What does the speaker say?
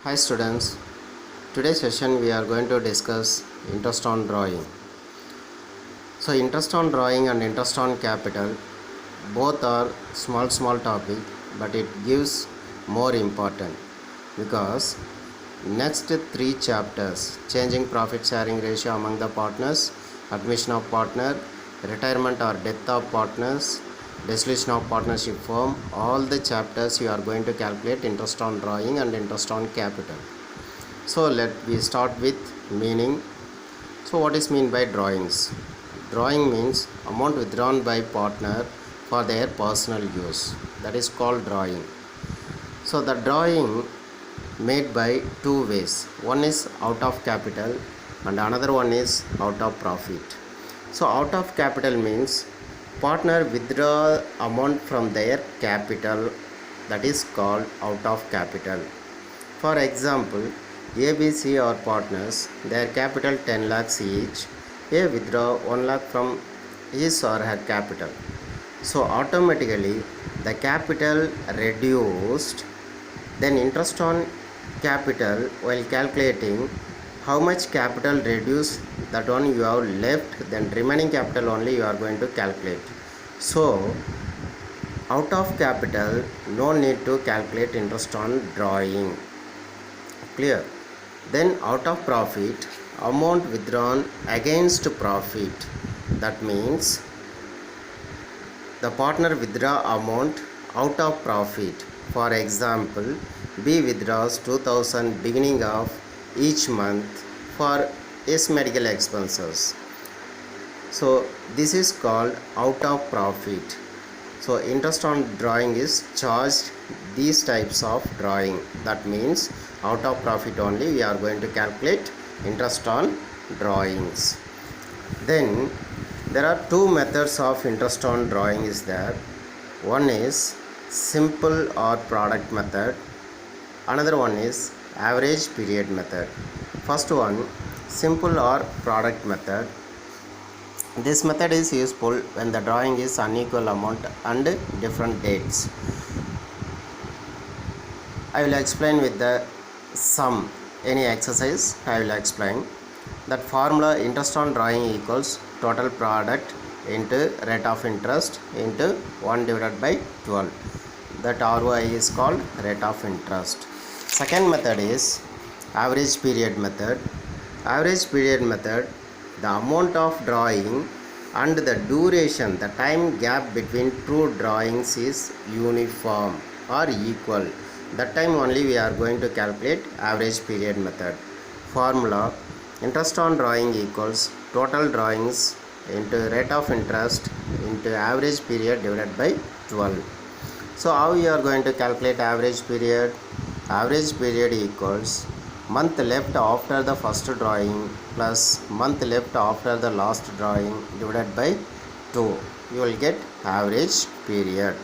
Hi students, today's session we are going to discuss interest on drawing. So interest on drawing and interest on capital both are small topic, but it gives more important because next three chapters, changing profit sharing ratio among the partners, admission of partner, retirement or death of partners, dissolution of partnership firm, all the chapters you are going to calculate interest on drawing and interest on capital. So let we start with meaning. So what is mean by drawings? Drawing means amount withdrawn by partner for their personal use, that is called drawing. So the drawing made by two ways, one is out of capital and another one is out of profit. So out of capital means partner withdraw amount from their capital, that is called out of capital. For example, ABC are partners, their capital 10 lakhs each. A withdraw 1 lakh from his or her capital. So automatically the capital reduced, then interest on capital while calculating how much capital reduced, that one you have left, then remaining capital only you are going to calculate. So out of capital no need to calculate interest on drawing. Clear? Then out of profit, amount withdrawn against profit, that means the partner withdraw amount out of profit. For example, B withdraws 2000 beginning of each month for his medical expenses. So this is called out of profit. So interest on drawing is charged these types of drawing, that means out of profit only we are going to calculate interest on drawings. Then there are two methods of interest on drawing is there. One is simple or product method, another one is average period method. First one, simple or product method. This method is useful when the drawing is unequal amount and different dates. I will explain with the sum. Any exercise I will explain. That formula, interest on drawing equals total product into rate of interest into 1 divided by 12. That ROI is called rate of interest. Second method is average period method. Average period method, the amount of drawing and the duration, the time gap between two drawings is uniform or equal. That time only we are going to calculate average period method. Formula, interest on drawing equals total drawings into rate of interest into average period divided by 12. So how you are going to calculate average period? Average period equals month left after the first drawing plus month left after the last drawing divided by 2. You will get average period.